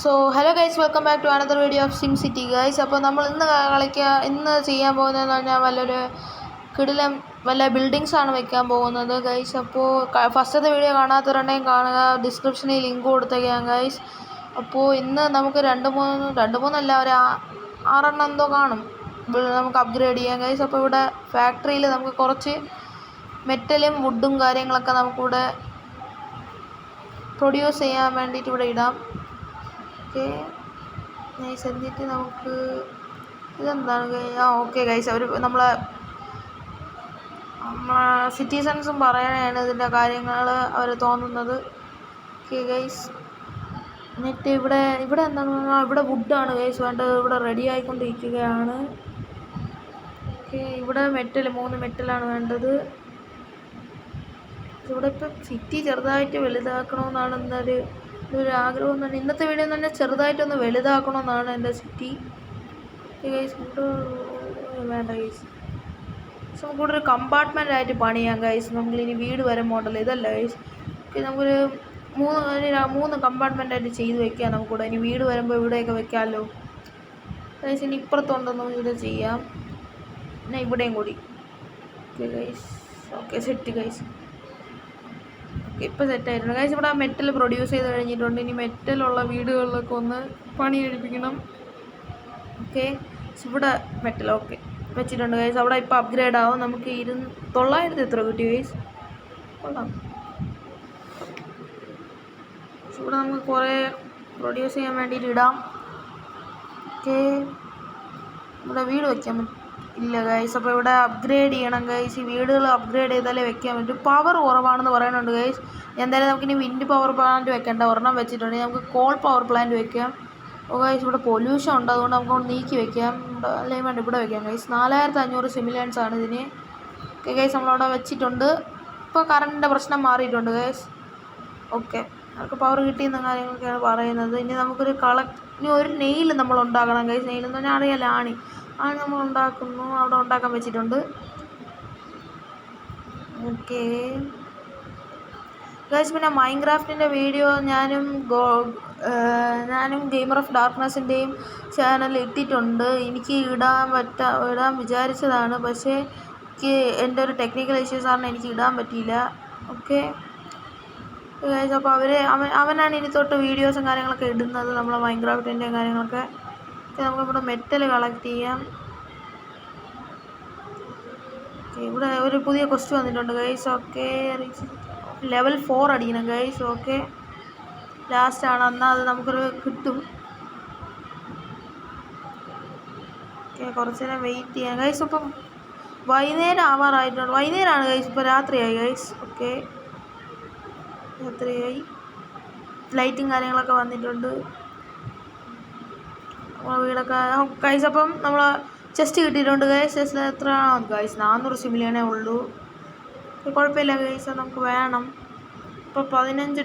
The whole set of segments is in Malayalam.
So hello guys, welcome back to another video of Sim City guys. അപ്പോൾ നമ്മൾ ഇന്ന് ചെയ്യാൻ പോകുന്നതെന്ന് പറഞ്ഞാൽ വല്ല ബിൽഡിങ്സാണ് വെക്കാൻ പോകുന്നത് ഗൈസ്. അപ്പോൾ ഫസ്റ്റത്തെ വീഡിയോ കാണാത്തവരുണ്ടെങ്കിൽ കാണുക, ഡിസ്ക്രിപ്ഷനിൽ ലിങ്ക് കൊടുത്തേക്കാം ഗൈസ്. അപ്പോൾ ഇന്ന് നമുക്ക് രണ്ട് മൂന്നല്ല ഒരു 6 എന്തോ കാണും നമുക്ക് അപ്ഗ്രേഡ് ചെയ്യാം ഗൈസ്. അപ്പോൾ ഇവിടെ ഫാക്ടറിയിൽ നമുക്ക് കുറച്ച് മെറ്റലും വുഡും കാര്യങ്ങളൊക്കെ നമുക്കിവിടെ പ്രൊഡ്യൂസ് ചെയ്യാൻ വേണ്ടിയിട്ട് ഇവിടെ ഇടാം. ഓക്കെ ഗൈസ്, എന്നിട്ട് നമുക്ക് ഇതെന്താണ് ഓക്കെ ഗൈസ്, നമ്മളെ സിറ്റിസൺസും പറയാനാണ് ഇതിൻ്റെ കാര്യങ്ങൾ അവർ തോന്നുന്നത്. ഓക്കെ ഗൈസ്, എന്നിട്ട് ഇവിടെ എന്താണ് ഇവിടെ വുഡാണ് ഗൈസ് വേണ്ടത്. ഇവിടെ റെഡി ആയിക്കൊണ്ടിരിക്കുകയാണ്. ഓക്കെ, ഇവിടെ 3 മെറ്റലാണ് വേണ്ടത്. ഇവിടെ ഇപ്പം സിറ്റി ചെറുതായിട്ട് വലുതാക്കണമെന്നാണ് ഒരു ആഗ്രഹം എന്ന് പറഞ്ഞാൽ ഇന്നത്തെ വീഡിയോ തന്നെ ചെറുതായിട്ടൊന്ന് വലുതാക്കണമെന്നാണ് എൻ്റെ സിറ്റി ഗൈസ്. വേണ്ട ഗൈസ്, നമുക്കിവിടെ ഒരു കമ്പാർട്ട്മെൻ്റ് ആയിട്ട് പണിയാം ഗൈസ്. നമ്മളിനി വീട് വരെ മോഡൽ ഇതല്ല ഗൈസ്. നമുക്കൊരു 3 കമ്പാർട്ട്മെൻ്റ് ആയിട്ട് ചെയ്ത് വെക്കാം നമുക്കിവിടെ. ഇനി വീട് വരുമ്പോൾ ഇവിടെയൊക്കെ വെക്കാമല്ലോ ഗൈസ്. ഇനി ഇപ്പുറത്തുണ്ടെന്ന് ഇത് ചെയ്യാം, പിന്നെ ഇവിടെയും കൂടി. Okay guys, okay set guys. ഇപ്പോൾ സെറ്റായിട്ടുണ്ട് ഗൈസ്. ഇവിടെ മെറ്റൽ പ്രൊഡ്യൂസ് ചെയ്ത് കഴിഞ്ഞിട്ടുണ്ട്. ഇനി മെറ്റലുള്ള വീടുകളിലൊക്കെ ഒന്ന് പണി കഴിപ്പിക്കണം. ഓക്കെ, ഇവിടെ മെറ്റൽ ഓക്കെ വെച്ചിട്ടുണ്ട് ഗൈസ്. അവിടെ ഇപ്പോൾ അപ്ഗ്രേഡ് ആവും. നമുക്ക് 900 എത്ര കിട്ടി ഗൈസ്? കൊള്ളാം. ഇവിടെ നമുക്ക് കുറേ പ്രൊഡ്യൂസ് ചെയ്യാൻ വേണ്ടിയിട്ട് ഇടാം. ഓക്കെ, ഇവിടെ വീട് വയ്ക്കാൻ ഇല്ല ഗൈസ്. അപ്പോൾ ഇവിടെ അപ്ഗ്രേഡ് ചെയ്യണം ഗൈസ്. ഈ വീടുകൾ അപ്ഗ്രേഡ് ചെയ്താലേ വെക്കാൻ പറ്റും. പവർ കുറവാണെന്ന് പറയുന്നുണ്ട് ഗൈസ്. എന്തായാലും നമുക്കിനി വിൻഡ് പവർ പ്ലാന്റ് വെക്കേണ്ട, ഒരെണ്ണം വെച്ചിട്ടുണ്ട്. നമുക്ക് കോൾ പവർ പ്ലാന്റ് വെക്കാം. ഓ ഗൈസ്, ഇവിടെ പൊല്യൂഷൻ ഉണ്ട്, അതുകൊണ്ട് നമുക്ക് നീക്കി വെക്കാം. അല്ലെങ്കിൽ വേണ്ട, ഇവിടെ വെക്കാം ഗൈസ്. 4500 സിമിലിയൻസ് ആണ് ഇതിന്. ഓക്കെ ഗൈസ്, നമ്മളവിടെ വെച്ചിട്ടുണ്ട്. ഇപ്പോൾ കറണ്ടിൻ്റെ പ്രശ്നം മാറിയിട്ടുണ്ട് ഗൈസ്. ഓക്കെ, നമുക്ക് പവർ കിട്ടിയെന്ന കാര്യങ്ങളൊക്കെയാണ് പറയുന്നത്. ഇനി നമുക്കൊരു ഇനി ഒരു നെയിൽ നമ്മൾ ഉണ്ടാക്കണം ഗൈസ്. നെയിൽ എന്ന് പറഞ്ഞാൽ അറിയാലോ, ആണി നമ്മൾ ഉണ്ടാക്കുന്നു. അവിടെ ഉണ്ടാക്കാൻ വെച്ചിട്ടുണ്ട്. ഓക്കെ ഗൈസ്, പിന്നെ മൈൻക്രാഫ്റ്റിൻ്റെ വീഡിയോ ഞാനും ഗെയിമർ ഓഫ് ഡാർക്ക്നെസ്സിൻ്റെയും ചാനൽ ഇട്ടിട്ടുണ്ട്. എനിക്ക് ഇടാൻ വിചാരിച്ചതാണ്, പക്ഷേ എൻ്റെ ഒരു ടെക്നിക്കൽ ഇഷ്യൂസ് കാരണം എനിക്ക് ഇടാൻ പറ്റിയില്ല. ഓക്കെ ഗൈസ്, അപ്പോൾ അവനാണ് ഇനി തൊട്ട് വീഡിയോസും കാര്യങ്ങളൊക്കെ ഇടുന്നത്, നമ്മളെ മൈൻക്രാഫ്റ്റിൻ്റെയും കാര്യങ്ങളൊക്കെ. നമുക്കിവിടെ മെറ്റൽ കളക്ട് ചെയ്യാം. ഇവിടെ ഒരു പുതിയ ക്വസ്റ്റ് വന്നിട്ടുണ്ട് ഗൈസ്. ഓക്കെ, ലെവൽ 4 അടിക്കണം ഗൈസ്. ഓക്കെ, ലാസ്റ്റാണ്, എന്നാൽ അത് നമുക്കൊരു കിട്ടും. ഓക്കെ, കുറച്ച് നേരം വെയിറ്റ് ചെയ്യാം ഗൈസ്. ഇപ്പം വൈകുന്നേരം ആവാറായിട്ടുണ്ട്. വൈകുന്നേരമാണ് ഗൈസ്, ഇപ്പോൾ രാത്രിയായി ഗൈസ്. ഓക്കെ, രാത്രിയായി, ലൈറ്റും കാര്യങ്ങളൊക്കെ വന്നിട്ടുണ്ട്. നമ്മളെ വീടൊക്കെ ഗൈസ്. അപ്പം നമ്മൾ ചെസ്റ്റ് കിട്ടിയിട്ടുണ്ട് ഗൈസ്. ചെസ്റ്റ് എത്ര ഗൈസ്? 400 സിമിലിയനേ ഉള്ളൂ. കുഴപ്പമില്ല ഗൈസ്, നമുക്ക് വേണം. ഇപ്പോൾ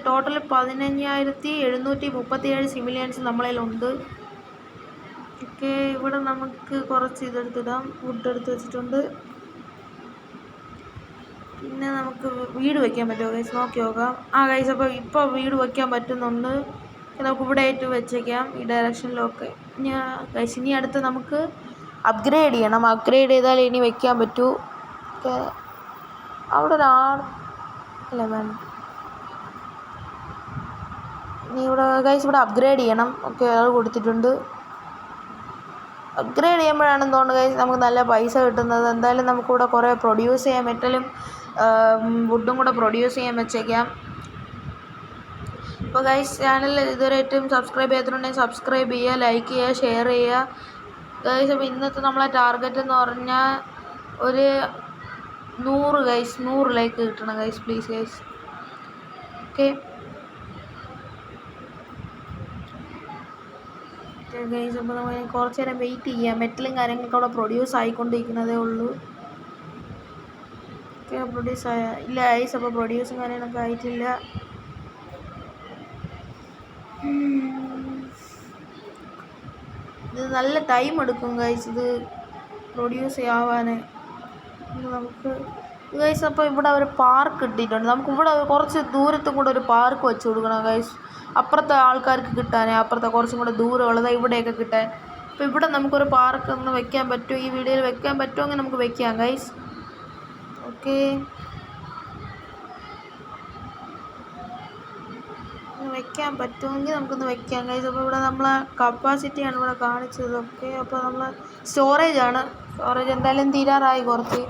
ടോട്ടൽ 15,737 സിമിലിയൻസ് നമ്മളതിലുണ്ട്. ഓക്കെ, ഇവിടെ നമുക്ക് കുറച്ച് ഇതെടുത്തിടാം. വുഡ് എടുത്ത് വെച്ചിട്ടുണ്ട്. പിന്നെ നമുക്ക് വീട് വയ്ക്കാൻ പറ്റുമോ ഗൈസ്? നോക്കി നോക്കാം. ഗൈസ്, അപ്പോൾ ഇപ്പോൾ വീട് വയ്ക്കാൻ പറ്റുന്നുണ്ട്. നമുക്ക് ഇവിടെ ആയിട്ട് വെച്ചേക്കാം, ഈ ഡയറക്ഷനിലൊക്കെ. ഗൈസ്, ഇനി അടുത്ത് നമുക്ക് അപ്ഗ്രേഡ് ചെയ്യണം. അപ്ഗ്രേഡ് ചെയ്താൽ ഇനി വെക്കാൻ പറ്റൂ. ഓക്കെ, അവിടെ അല്ല വേണ്ട, ഇനി ഇവിടെ അപ്ഗ്രേഡ് ചെയ്യണം. ഓക്കെ, അത് കൊടുത്തിട്ടുണ്ട്. അപ്ഗ്രേഡ് ചെയ്യുമ്പോഴാണെന്ന് തോന്നുന്നു ഗൈസ് നമുക്ക് നല്ല പൈസ കിട്ടുന്നത്. എന്തായാലും നമുക്കിവിടെ കുറേ പ്രൊഡ്യൂസ് ചെയ്യാം, മെറ്റലും വുഡും കൂടെ പ്രൊഡ്യൂസ് ചെയ്യാൻ വെച്ചേക്കാം. അപ്പോൾ ഗൈസ്, ചാനൽ ഇതുവരെയായിട്ടും സബ്സ്ക്രൈബ് ചെയ്തിട്ടുണ്ടെങ്കിൽ സബ്സ്ക്രൈബ് ചെയ്യുക, ലൈക്ക് ചെയ്യുക, ഷെയർ ചെയ്യുക ഗൈസ്. അപ്പോൾ ഇന്നത്തെ നമ്മളെ ടാർഗറ്റ് എന്ന് പറഞ്ഞാൽ ഒരു 100 ഗൈസ്, 100 ലൈക്ക് കിട്ടണം guys, please guys. Okay guys, അപ്പോൾ നമ്മൾ കുറച്ച് നേരം വെയിറ്റ് ചെയ്യാം. മെറ്റലും കാര്യങ്ങളൊക്കെ അവിടെ പ്രൊഡ്യൂസ് ആയിക്കൊണ്ടിരിക്കുന്നതേ ഉള്ളൂ. ഓക്കെ, പ്രൊഡ്യൂസ് ഇല്ല ഗൈസ്. അപ്പോൾ പ്രൊഡ്യൂസും കാര്യങ്ങളൊക്കെ ആയിട്ടില്ല. ഇത് നല്ല ടൈം എടുക്കും ഗൈസ്, ഇത് പ്രൊഡ്യൂസ് ആവാൻ. നമുക്ക് ഗൈസ്. അപ്പോൾ ഇവിടെ ഒരു പാർക്ക് ഇട്ടിട്ടുണ്ട്. നമുക്ക് ഇവിടെ കുറച്ച് ദൂരത്തും കൂടെ ഒരു പാർക്ക് വെച്ച് കൊടുക്കണം ഗൈസ്. അപ്പുറത്തെ ആൾക്കാർക്ക് കിട്ടാൻ, അപ്പുറത്തെ കുറച്ചും കൂടെ ദൂരമുള്ളത് ഇവിടെയൊക്കെ കിട്ടാൻ. അപ്പോൾ ഇവിടെ നമുക്കൊരു പാർക്ക് ഒന്ന് വെക്കാൻ പറ്റുമോ, ഈ വീഡിയോയിൽ വെക്കാൻ പറ്റുമെങ്കിൽ നമുക്ക് വെക്കാം ഗൈസ്. ഓക്കെ, വെക്കാൻ പറ്റുമെങ്കിൽ നമുക്കൊന്ന് വെക്കാം ഗൈസ്. അപ്പോൾ ഇവിടെ നമ്മളെ കപ്പാസിറ്റിയാണ് ഇവിടെ കാണിച്ചത്. ഓക്കെ, അപ്പോൾ നമ്മൾ സ്റ്റോറേജ് എന്തായാലും തീരാറായി കുറച്ച്.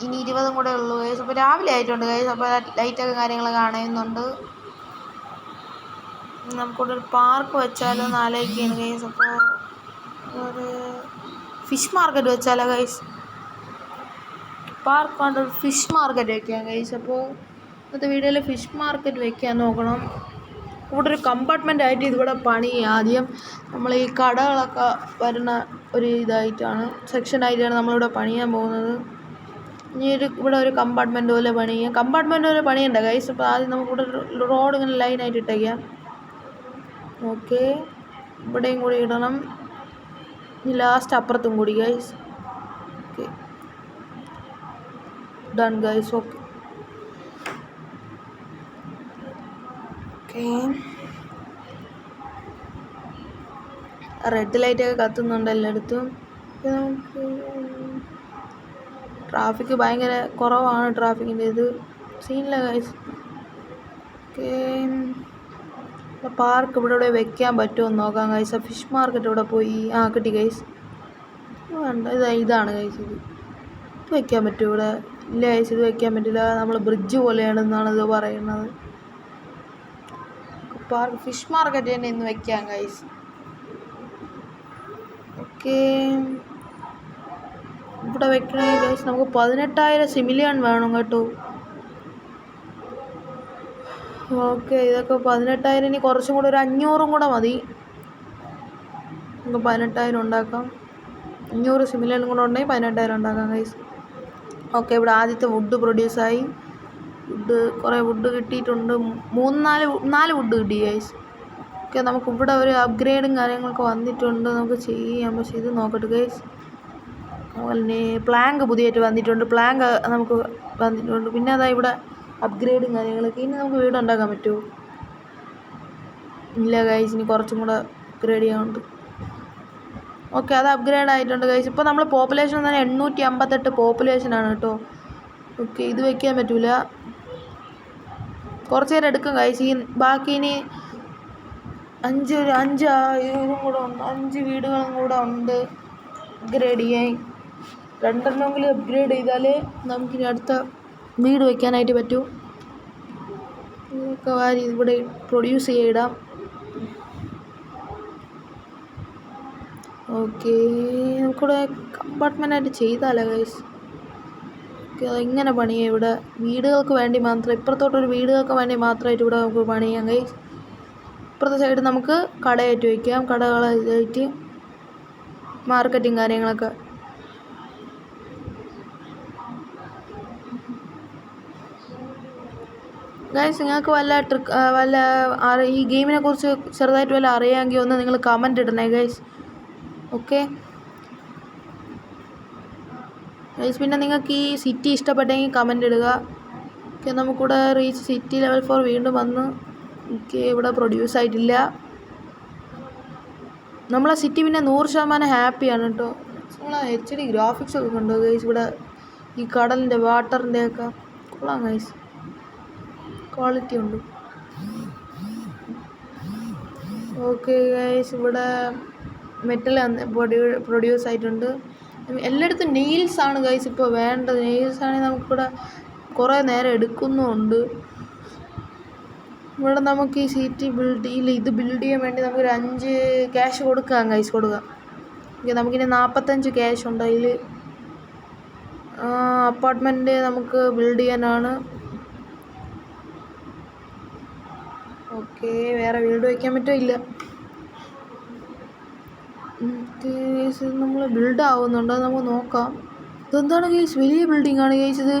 ഇനി 20 കൂടെ ഉള്ളൂ ഗൈസ്. അപ്പോൾ രാവിലെ ആയിട്ടുണ്ട് ഗൈസ്. അപ്പോൾ ലൈറ്റൊക്കെ കാര്യങ്ങൾ കാണുന്നുണ്ട്. നമുക്കിവിടെ ഒരു പാർക്ക് വെച്ചാലോ എന്ന് ആലോചിക്കുകയാണ് ഗൈസ്. അപ്പോൾ ഒരു ഫിഷ് മാർക്കറ്റ് വെച്ചാലോ ഗൈസ്. പാർക്ക് കൊണ്ട് ഒരു ഫിഷ് മാർക്കറ്റ് വയ്ക്കാം ഗൈസ്. അപ്പോൾ ഇന്നത്തെ വീഡിയോയിൽ ഫിഷ് മാർക്കറ്റ് വയ്ക്കാൻ നോക്കണം. ഇവിടെ ഒരു കമ്പാർട്ട്മെൻ്റ് ആയിട്ട് ഇതിവിടെ പണി. ആദ്യം നമ്മൾ ഈ കടകളൊക്കെ വരുന്ന ഒരു ഇതായിട്ടാണ്, സെക്ഷനായിട്ടാണ് നമ്മളിവിടെ പണിയാൻ പോകുന്നത്. ഇനി ഇവിടെ ഒരു കമ്പാർട്ട്മെൻറ്റ് പോലെ പണിയുണ്ട് ഗൈസ്. അപ്പോൾ ആദ്യം നമുക്കിവിടെ റോഡ് ഇങ്ങനെ ലൈനായിട്ട് ഇട്ടേക്കാം. ഓക്കെ, ഇവിടെയും കൂടി ഇടണം. ഇനി ലാസ്റ്റ് അപ്പുറത്തും കൂടി guys. Okay, done guys. Okay, red ലൈറ്റൊക്കെ കത്തുന്നുണ്ട് എല്ലായിടത്തും. നമുക്ക് ട്രാഫിക് ഭയങ്കര കുറവാണ്. ട്രാഫിക്കിൻ്റെ ഇത് സീനില്ല ഗൈസ്. ഓക്കെ, പാർക്ക് ഇവിടെ വെക്കാൻ പറ്റുമോ എന്ന് നോക്കാം ഗൈസ്. ഫിഷ് മാർക്കറ്റ് ഇവിടെ പോയി. കിട്ടി ഗൈസ്. വേണ്ട, ഇതാണ് ഗൈസ്. ഇത് വെക്കാൻ പറ്റുമോ ഇവിടെ? ഇല്ല ഗൈസ്, ഇത് വെക്കാൻ പറ്റില്ല. നമ്മൾ ബ്രിഡ്ജ് പോലെയാണെന്നാണ് ഇത് പറയുന്നത്. പാർക്ക് ഫിഷ് മാർക്കറ്റ് തന്നെ ഇന്ന് വെക്കാം ഗൈസ്. ഓക്കെ, ഇവിടെ വെക്കണമെങ്കിൽ ഗൈസ് നമുക്ക് 18,000 സിമിലിയൺ വേണം കേട്ടോ. ഓക്കെ, ഇതൊക്കെ 18,000. ഇനി കുറച്ചും കൂടെ ഒരു 500 കൂടെ മതി. നമുക്ക് 18,000 ഉണ്ടാക്കാം. 500 സിമിലിയൺ കൂടെ ഉണ്ടെങ്കിൽ 18,000 ഉണ്ടാക്കാം ഗൈസ്. ഓക്കെ, ഇവിടെ ആദ്യത്തെ വുഡ് പ്രൊഡ്യൂസായി. കുറേ വുഡ് കിട്ടിയിട്ടുണ്ട്. 4 വുഡ് കിട്ടി ഗൈസ്. ഓക്കെ, നമുക്കിവിടെ ഒരു അപ്ഗ്രേഡും കാര്യങ്ങളൊക്കെ വന്നിട്ടുണ്ട്. നമുക്ക് ചെയ്യാം. പക്ഷേ ഇത് നോക്കട്ടെ ഗൈസ്. അതുപോലെ പ്ലാങ്ക് പുതിയതായിട്ട് വന്നിട്ടുണ്ട്. പ്ലാങ്ക് നമുക്ക് വന്നിട്ടുണ്ട്. പിന്നെ അതാ ഇവിടെ അപ്ഗ്രേഡും കാര്യങ്ങളൊക്കെ. ഇനി നമുക്ക് വീട് ഉണ്ടാക്കാൻ പറ്റുമോ? ഇല്ല ഗൈസ്, ഇനി കുറച്ചും കൂടെ അപ്ഗ്രേഡ് ചെയ്യാനുണ്ട്. ഓക്കെ, അത് അപ്ഗ്രേഡ് ആയിട്ടുണ്ട് ഗൈസ്. ഇപ്പോൾ നമ്മൾ പോപ്പുലേഷൻ തന്നെ 858 പോപ്പുലേഷനാണ് കേട്ടോ. ഓക്കെ, ഇത് വയ്ക്കാൻ പറ്റില്ല. കുറച്ച് നേരം എടുക്കും ഗൈസ്. ഈ ബാക്കി ഇനി 5 ഇതും കൂടെ ഉണ്ട്. 5 വീടുകളും കൂടെ ഉണ്ട് അപ്ഗ്രേഡ് ചെയ്യാൻ. 2 അപ്ഗ്രേഡ് ചെയ്താലേ നമുക്കിനി അടുത്ത വീട് വയ്ക്കാനായിട്ട് പറ്റൂ. ഇതൊക്കെ വാരി ഇവിടെ പ്രൊഡ്യൂസ് ചെയ്തിടാം. ഓക്കെ, നമുക്കിവിടെ കമ്പാർട്ട്മെൻ്റായിട്ട് ചെയ്താലോ ഗൈസ്. ഓക്കെ, അതെങ്ങനെ പണിയാം? ഇവിടെ വീടുകൾക്ക് വേണ്ടി മാത്രം, ഇപ്പുറത്തോട്ടൊരു വീടുകൾക്ക് വേണ്ടി മാത്രമായിട്ട് ഇവിടെ നമുക്ക് പണിയാം ഗൈസ്. ഇപ്പുറത്തെ സൈഡ് നമുക്ക് കടയായിട്ട് വയ്ക്കാം. കടകളായിട്ട് മാർക്കറ്റിങ് കാര്യങ്ങളൊക്കെ. ഗൈസ്, നിങ്ങൾക്ക് വല്ല ഈ ഗെയിമിനെ കുറിച്ച് ചെറുതായിട്ട് വല്ല അറിയാമെങ്കിൽ ഒന്ന് നിങ്ങൾ കമൻ്റ് ഇടണേ ഗൈസ്. ഓക്കെ ഗൈസ്, പിന്നെ നിങ്ങൾക്ക് ഈ സിറ്റി ഇഷ്ടപ്പെട്ടെങ്കിൽ കമൻ്റ് ഇടുക. ഓക്കെ, നമുക്കിവിടെ റീച്ച് സിറ്റി ലെവൽ 4 വീണ്ടും വന്ന്. ഓക്കെ, ഇവിടെ പ്രൊഡ്യൂസ് ആയിട്ടില്ല. നമ്മളെ സിറ്റി പിന്നെ 100% ഹാപ്പിയാണ് കേട്ടോ. നമ്മളെ HD ഗ്രാഫിക്സ് ഒക്കെ കണ്ടോ ഗൈസ്? ഇവിടെ ഈ കടലിൻ്റെ വാട്ടറിൻ്റെ ഒക്കെ കൊള്ളാം ഗൈസ്, ക്വാളിറ്റി ഉണ്ട്. ഓക്കെ ഗൈസ്, ഇവിടെ മെറ്റൽ പ്രൊഡ്യൂസ് ആയിട്ടുണ്ട്. എല്ലായിടത്തും നെയിൽസാണ് ഗൈസ് ഇപ്പോൾ വേണ്ടത്. നെയിൽസാണെങ്കിൽ നമുക്കിവിടെ കുറേ നേരം എടുക്കുന്നുമുണ്ട്. ഇവിടെ നമുക്ക് ഈ സിറ്റി ഇത് ബിൽഡ് ചെയ്യാൻ വേണ്ടി നമുക്കൊരു 5 ക്യാഷ് കൊടുക്കാം ഗൈസ്, കൊടുക്കാം. ഓക്കെ, നമുക്കിനി 45 ക്യാഷ് ഉണ്ട് അതിൽ. അപ്പാർട്ട്മെൻറ്റ് നമുക്ക് ബിൽഡ് ചെയ്യാനാണ്. ഓക്കെ, വേറെ വീട് വയ്ക്കാൻ പറ്റുമോ? ഇല്ല. ഗൈസ്, നമ്മൾ ബിൽഡ് ആവുന്നുണ്ടോ നമുക്ക് നോക്കാം. ഇതെന്താണ് ഗൈസ്? വലിയ ബിൽഡിംഗ് ആണ് ഗൈസ് ഇത്.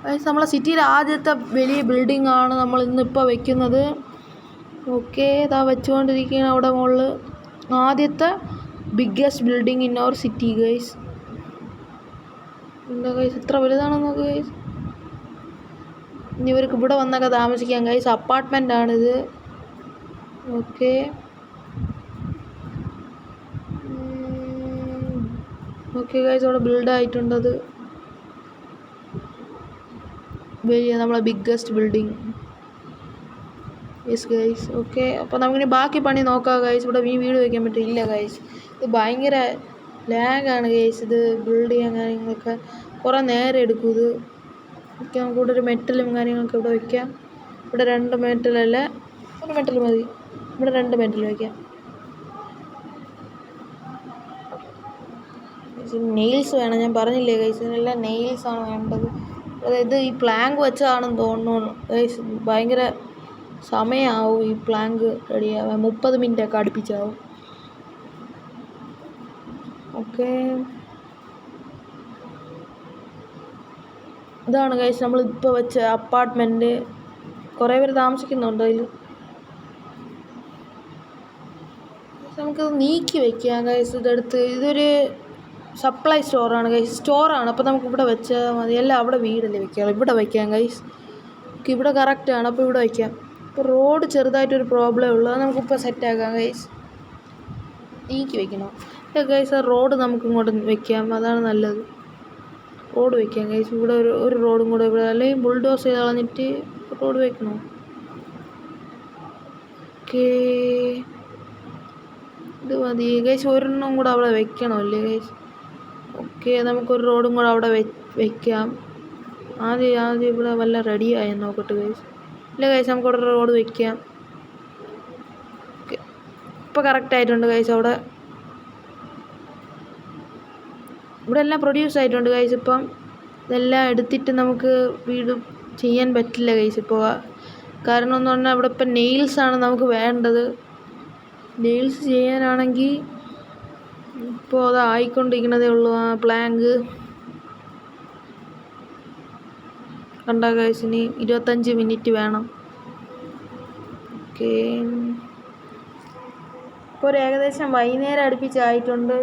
ഗൈസ്, നമ്മളെ സിറ്റിയിലെ ആദ്യത്തെ വലിയ ബിൽഡിംഗ് ആണ് നമ്മൾ ഇന്നിപ്പോൾ വെക്കുന്നത്. ഓക്കെ, ഇതാ വെച്ചുകൊണ്ടിരിക്കുകയാണ് അവിടെ മുകളിൽ. ആദ്യത്തെ biggest building in our city guys. എന്താ ഗൈസ് ഇത്ര വലുതാണോ നോക്ക് ഗൈസ്. ഇനി ഇവർക്ക് ഇവിടെ വന്നൊക്കെ താമസിക്കാം ഗൈസ്. അപ്പാർട്ട്മെൻ്റ് ആണിത്. ഓക്കെ ഓക്കെ ഗൈസ് അവിടെ ബിൽഡായിട്ടുണ്ടത്. വലിയ നമ്മളെ biggest building. Yes guys. Okay അപ്പോൾ നമുക്കിനി ബാക്കി പണി നോക്കാം ഗൈസ്. ഇവിടെ വീട് വയ്ക്കാൻ പറ്റില്ല ഗൈസ്. ഇത് ഭയങ്കര ലാഗാണ് ഗൈസ്. ഇത് ബിൽഡ് ചെയ്യാൻ കാര്യങ്ങളൊക്കെ കുറേ നേരം എടുക്കും. ഇത് വയ്ക്കാം. നമുക്ക് ഇവിടെ ഒരു മെറ്റലും കാര്യങ്ങളൊക്കെ ഇവിടെ വയ്ക്കാം. ഇവിടെ 2 മെറ്റലല്ല, ഒരു മെറ്റൽ മതി. ഇവിടെ 2 മെറ്റൽ വയ്ക്കാം. നെയിൽസ് വേണം, ഞാൻ പറഞ്ഞില്ലേ ഗൈസ്. ഇതിനെല്ലാം നെയിൽസാണ് വേണ്ടത്. അതായത് ഈ പ്ലാങ്ക് വെച്ചതാണെന്ന് തോന്നുന്നു ഗൈസ്. ഭയങ്കര സമയമാവും ഈ പ്ലാങ്ക് റെഡിയാവാൻ. 30 മിനിറ്റൊക്കെ അടുപ്പിച്ചാവും. ഓക്കെ ഇതാണ് ഗൈസ് നമ്മളിപ്പോൾ വെച്ച അപ്പാർട്ട്മെൻറ്റ്. കുറേ പേര് താമസിക്കുന്നുണ്ട് അതിൽ. നമുക്കത് നീക്കി വയ്ക്കാം ഗൈസ്. ഇതൊരു സപ്ലൈ സ്റ്റോറാണ് ഗൈസ്. സ്റ്റോറാണ്. അപ്പോൾ നമുക്ക് ഇവിടെ വെച്ചാൽ മതി. എല്ലാം അവിടെ വീടല്ലേ വയ്ക്കാം. ഇവിടെ വയ്ക്കാം ഗൈസ്. ഇവിടെ കറക്റ്റാണ്. അപ്പോൾ ഇവിടെ വയ്ക്കാം. ഇപ്പോൾ റോഡ് ചെറുതായിട്ടൊരു പ്രോബ്ലം ഉള്ളൂ. അത് നമുക്കിപ്പോൾ സെറ്റാക്കാം ഗൈസ്. നീക്കി വയ്ക്കണം ഗൈസ്. ആ റോഡ് നമുക്ക് ഇങ്ങോട്ട് വയ്ക്കാം. അതാണ് നല്ലത്. റോഡ് വയ്ക്കാം ഗൈസ്. ഇവിടെ ഒരു റോഡും കൂടെ ഇവിടെ, അല്ലെങ്കിൽ ബുൾഡോസ് ചെയ്ത് കളഞ്ഞിട്ട് റോഡ് വയ്ക്കണോ? ഓക്കേ ഇത് മതി ഗൈസ്. ഒരെണ്ണം കൂടെ അവിടെ വെക്കണമല്ലേ ഗൈസ്? ഓക്കെ നമുക്കൊരു റോഡും കൂടെ അവിടെ വയ്ക്കാം. ആദ്യം ഇവിടെ വല്ല റെഡിയായി നോക്കട്ടെ ഗൈസ്. ഇല്ല ഗൈസ് നമുക്കവിടെ റോഡ് വയ്ക്കാം. ഓക്കെ ഇപ്പോൾ കറക്റ്റായിട്ടുണ്ട് ഗൈസ്. ഇവിടെ എല്ലാം പ്രൊഡ്യൂസ് ആയിട്ടുണ്ട് ഗൈസ്. ഇപ്പം ഇതെല്ലാം എടുത്തിട്ട് നമുക്ക് വീട് ചെയ്യാൻ പറ്റില്ല ഗൈസ് ഇപ്പോൾ. കാരണം എന്ന് പറഞ്ഞാൽ ഇവിടെ ഇപ്പം നെയിൽസാണ് നമുക്ക് വേണ്ടത്. നെയിൽസ് ചെയ്യാനാണെങ്കിൽ ഇപ്പോൾ അത് ആയിക്കൊണ്ടിരിക്കണതേ ഉള്ളൂ. ആ പ്ലാങ്ക് കണ്ടാ ഗൈസ്. ഇനി 25 മിനിറ്റ് വേണം. ഓക്കെ ഇപ്പോൾ ഒരു ഏകദേശം വൈകുന്നേരം അടുപ്പിച്ചായിട്ടുണ്ട്.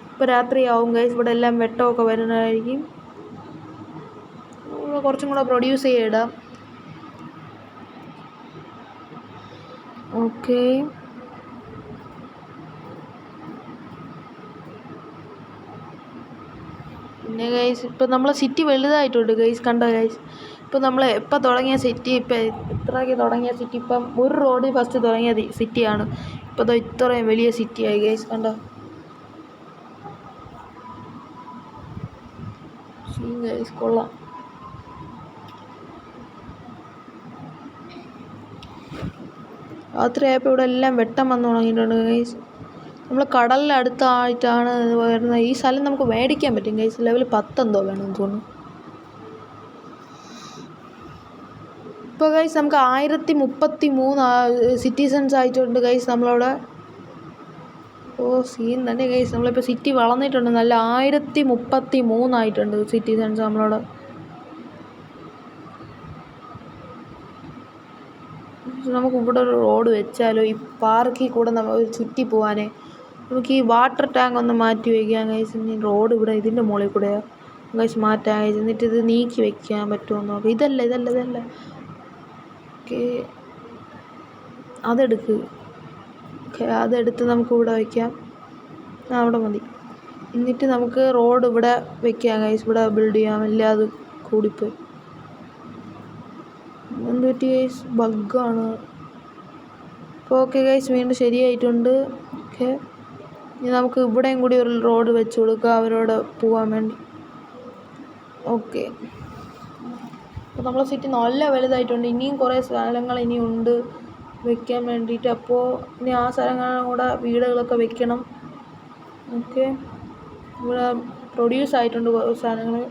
ഇപ്പോൾ രാത്രിയാവും ഗൈസ്. ഇവിടെ എല്ലാം വെട്ടമൊക്കെ വരുന്നതായിരിക്കും. കുറച്ചും കൂടെ പ്രൊഡ്യൂസ് ചെയ്തിടാം. ഓക്കെ പിന്നെ ഗൈസ് ഇപ്പോൾ നമ്മളെ സിറ്റി വലുതായിട്ടുണ്ട് ഗൈസ്. കണ്ടോ ഗൈസ്? ഇപ്പോൾ നമ്മൾ എപ്പോൾ തുടങ്ങിയ സിറ്റി, ഇപ്പോൾ ഇത്രയൊക്കെ തുടങ്ങിയ സിറ്റി, ഇപ്പം ഒരു റോഡ് ഫസ്റ്റ് തുടങ്ങിയ സിറ്റിയാണ്. ഇപ്പോൾ ഇത്രയും വലിയ സിറ്റിയായി ഗൈസ്. കണ്ടോ ഗൈസ്? കൊള്ളാം. രാത്രിയായപ്പോൾ ഇവിടെ എല്ലാം വെട്ടം വന്നു തുടങ്ങിയിട്ടുണ്ട് ഗൈസ്. നമ്മൾ കടലിനടുത്തായിട്ടാണ് വരുന്നത്. ഈ സ്ഥലം നമുക്ക് മേടിക്കാൻ പറ്റും ഗൈസ്. ലെവൽ 10 എന്തോ വേണമെന്ന് തോന്നുന്നു. ഇപ്പോൾ ഗൈസ് നമുക്ക് 1033 സിറ്റിസൺസ് ആയിട്ടുണ്ട് ഗൈസ് നമ്മളവിടെ. സീൻ തന്നെ ഗൈസ്. നമ്മളിപ്പോൾ സിറ്റി വളർന്നിട്ടുണ്ട്. നല്ല 1033 ആയിട്ടുണ്ട് സിറ്റിസൺസ് നമ്മളവിടെ. നമുക്ക് ഇവിടെ ഒരു റോഡ് വെച്ചാലോ? ഈ പാർക്കിൽ കൂടെ ചുറ്റി പോകാനേ. നമുക്ക് ഈ വാട്ടർ ടാങ്ക് ഒന്ന് മാറ്റി വയ്ക്കാം ഗൈസ്. ഇനി റോഡ് ഇവിടെ ഇതിൻ്റെ മുകളിൽ കൂടെ ഗൈസ് മാറ്റാം ഗൈസ്. എന്നിട്ട് ഇത് നീക്കി വയ്ക്കാൻ പറ്റുമോ നോക്കാം. ഇതല്ല ഓക്കെ അതെടുത്ത് നമുക്ക് ഇവിടെ വയ്ക്കാം. അവിടെ മതി. എന്നിട്ട് നമുക്ക് റോഡ് ഇവിടെ വയ്ക്കാം ഗൈസ്. ഇവിടെ ബിൽഡ് ചെയ്യാം. അത് കൂടിപ്പോയി. എന്ത് പറ്റി ഗൈസ്? ബഗ്ഗാണ്. അപ്പോൾ ഓക്കെ ഗൈസ് വീണ്ടും ശരിയായിട്ടുണ്ട്. ഓക്കെ ഇനി നമുക്ക് ഇവിടെയും കൂടി ഒരു റോഡ് വെച്ച് കൊടുക്കുക അവരോട് പോകാൻ വേണ്ടി. ഓക്കെ അപ്പോൾ നമ്മളെ സിറ്റി നല്ല വലുതായിട്ടുണ്ട്. ഇനിയും കുറേ സ്ഥലങ്ങൾ ഇനിയുണ്ട് വെക്കാൻ വേണ്ടിയിട്ട്. അപ്പോൾ ഇനി ആ സ്ഥലങ്ങളിലും കൂടെ വീടുകളൊക്കെ വെക്കണം. ഓക്കെ ഇവിടെ പ്രൊഡ്യൂസ് ആയിട്ടുണ്ട് കുറേ സാധനങ്ങൾ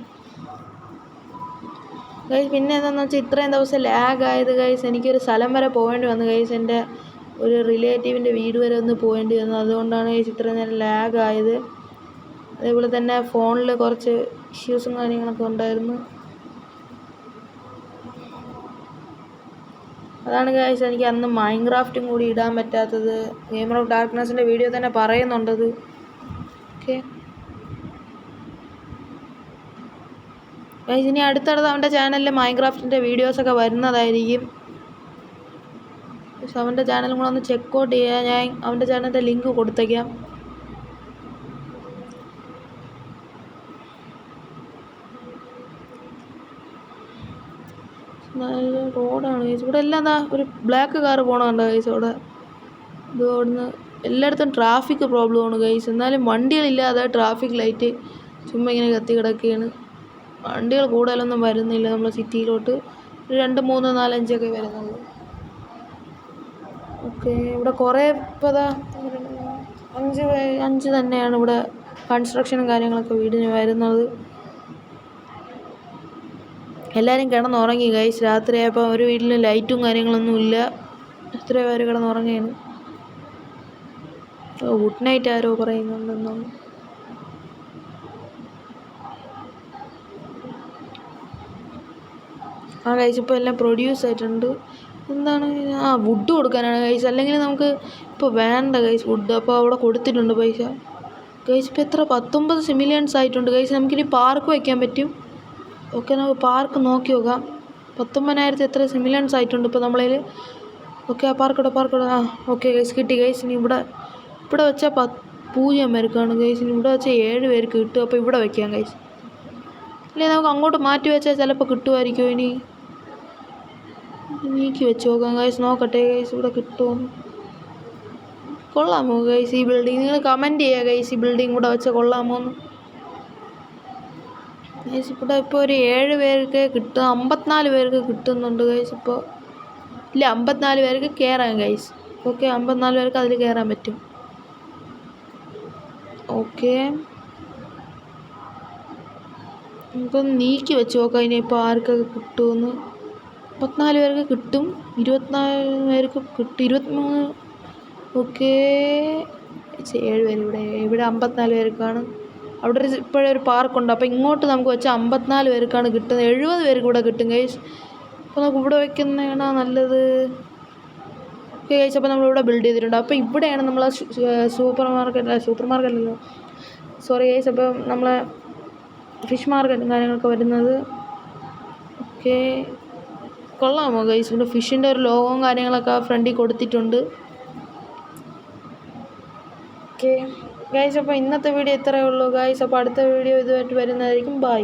ഗൈസ്. പിന്നെ എന്താണെന്ന് വെച്ചാൽ ഇത്രയും ദിവസം ലാഗായത് ഗൈസ്. എനിക്കൊരു സ്ഥലം വരെ പോകേണ്ടി വന്നു ഗൈസ്. എൻ്റെ ഒരു റിലേറ്റീവിൻ്റെ വീട് വരെ ഒന്ന് പോകേണ്ടി വന്നു. അതുകൊണ്ടാണ് ഗൈസ് ഇത്രയും നേരം ലാഗായത്. അതേപോലെ തന്നെ ഫോണിൽ കുറച്ച് ഇഷ്യൂസും കാര്യങ്ങളൊക്കെ ഉണ്ടായിരുന്നു. അതാണ് ഗൈസ് എനിക്ക് അന്ന് മൈൻക്രാഫ്റ്റും കൂടി ഇടാൻ പറ്റാത്തത്. ഗെയിമർ ഓഫ് ഡാർക്ക്നെസ്സിൻ്റെ വീഡിയോ തന്നെ പറയുന്നുണ്ടത്. ഓക്കെ ഗൈസ് ഇനി അടുത്തടുത്ത് അവൻ്റെ ചാനലിൽ മൈൻക്രാഫ്റ്റിൻ്റെ വീഡിയോസൊക്കെ വരുന്നതായിരിക്കും. പക്ഷെ അവൻ്റെ ചാനലും കൂടെ ഒന്ന് ചെക്കൗട്ട് ചെയ്യുക. ഞാൻ അവൻ്റെ ചാനലിൻ്റെ ലിങ്ക് കൊടുത്തേക്കാം. നല്ല റോഡാണ് ഗൈസ്. ഇവിടെ എല്ലാം എന്താ ഒരു ബ്ലാക്ക് കാർ പോകണമുണ്ടോ ഗൈസ്? ഇവിടെ ഇത് അവിടുന്ന് എല്ലായിടത്തും ട്രാഫിക് പ്രോബ്ലമാണ് ഗൈസ്. എന്നാലും വണ്ടികളില്ലാതെ ട്രാഫിക് ലൈറ്റ് ചുമ്മാ ഇങ്ങനെ കത്തി കിടക്കുകയാണ്. വണ്ടികൾ കൂടുതലൊന്നും വരുന്നില്ല നമ്മളെ സിറ്റിയിലോട്ട്. 2, 3, 4, 5 വരുന്നുള്ളൂ. ഓക്കെ, ഇവിടെ കുറേ ഇപ്പോൾ അതാ 5 തന്നെയാണ് ഇവിടെ കൺസ്ട്രക്ഷനും കാര്യങ്ങളൊക്കെ വീടിന് വരുന്നത്. എല്ലാവരും കിടന്നുറങ്ങി ഗൈസ്. രാത്രിയായപ്പോൾ ഒരു വീട്ടിലും ലൈറ്റും കാര്യങ്ങളൊന്നും ഇല്ല. എത്ര പേര് കിടന്നുറങ്ങിയാണ്. ഗുഡ് നൈറ്റ് ആരോ പറയുന്നുണ്ടെന്നോ. ഗൈസ് ഇപ്പോൾ എല്ലാം പ്രൊഡ്യൂസ് ആയിട്ടുണ്ട്. എന്താണ് വുഡ് കൊടുക്കാനാണ് ഗൈസ്. അല്ലെങ്കിൽ നമുക്ക് ഇപ്പോൾ വേണ്ട ഗൈസ് വുഡ്. അപ്പോൾ അവിടെ കൊടുത്തിട്ടുണ്ട് പൈസ ഗൈസ്. ഇപ്പോൾ എത്ര 19 സിമിലിയൻസ് ആയിട്ടുണ്ട് ഗൈസ്. നമുക്കിനി പാർക്ക് വയ്ക്കാൻ പറ്റും. ഓക്കെ, നമുക്ക് പാർക്ക് നോക്കി നോക്കാം. 19,000 എത്ര സിമിലിയൻസ് ആയിട്ടുണ്ട് ഇപ്പോൾ നമ്മളതിൽ. ഓക്കെ, ആ പാർക്കോടെ ഓക്കെ ഗൈസ്, കിട്ടി ഗൈസ്. ഇനി ഇവിടെ വെച്ചാൽ 0 പേർക്കാണ് ഗൈസ്. ഇനി ഇവിടെ വെച്ചാൽ 7 പേർക്ക് കിട്ടും. അപ്പോൾ ഇവിടെ വയ്ക്കാം ഗൈസ്. അല്ലെങ്കിൽ നമുക്ക് അങ്ങോട്ട് മാറ്റി വെച്ചാൽ ചിലപ്പോൾ കിട്ടുമായിരിക്കും. ഇനി നീക്കി വെച്ച് നോക്കാം ഗൈസ്. നോക്കട്ടെ ഗൈസ് ഇവിടെ കിട്ടുമോ. കൊള്ളാമോ ഗൈസ് ഈ ബിൽഡിങ്? നിങ്ങൾ കമൻറ്റ് ചെയ്യുക ഗൈസ്, ഈ ബിൽഡിങ് കൂടെ വെച്ചാൽ കൊള്ളാമോ എന്ന് ഗൈസ്. ഇവിടെ ഇപ്പോൾ ഒരു 7 പേർക്ക് കിട്ടും. 54 പേർക്ക് കിട്ടുന്നുണ്ട് ഗൈസ് ഇപ്പോൾ. ഇല്ല, 54 പേർക്ക് കയറാം ഗൈസ്. ഓക്കെ, 54 പേർക്ക് അതിൽ കയറാൻ പറ്റും. ഓക്കെ, നമുക്കൊന്ന് നീക്കി വെച്ച് നോക്കാം ഇനിയിപ്പോൾ ആർക്കൊക്കെ കിട്ടുമെന്ന്. 54 പേർക്ക് കിട്ടും. 24 പേർക്ക് കിട്ടും. 23. ഓക്കെ, 7 പേര് ഇവിടെ 54 പേർക്കാണ്. അവിടെ ഇപ്പോഴൊരു പാർക്കുണ്ട്. അപ്പോൾ ഇങ്ങോട്ട് നമുക്ക് വെച്ചാൽ 54 പേർക്കാണ് കിട്ടുന്നത്. 70 പേർക്ക് ഇവിടെ കിട്ടും ഗൈസ്. അപ്പോൾ നമുക്ക് ഇവിടെ വയ്ക്കുന്നതാണ് നല്ലത്. ഓക്കെ ഗൈസ്, അപ്പോൾ നമ്മളിവിടെ ബിൽഡ് ചെയ്തിട്ടുണ്ട്. അപ്പോൾ ഇവിടെയാണ് നമ്മൾ സൂപ്പർ മാർക്കറ്റല്ലോ സോറി ഗൈസ്. അപ്പോൾ നമ്മളെ ഫിഷ് മാർക്കറ്റും കാര്യങ്ങളൊക്കെ വരുന്നത്. ഓക്കെ, കൊള്ളാമോ ഗൈസ്? ഇവിടെ ഫിഷിൻ്റെ ഒരു ലോഗവും കാര്യങ്ങളൊക്കെ ഫ്രണ്ടിൽ കൊടുത്തിട്ടുണ്ട്. ഓക്കെ ഗൈസ്, അപ്പോൾ ഇന്നത്തെ വീഡിയോ ഇത്രയേ ഉള്ളൂ ഗൈസ്. അപ്പോൾ അടുത്ത വീഡിയോ ഇതുമായിട്ട് വരുന്നതായിരിക്കും. ബൈ.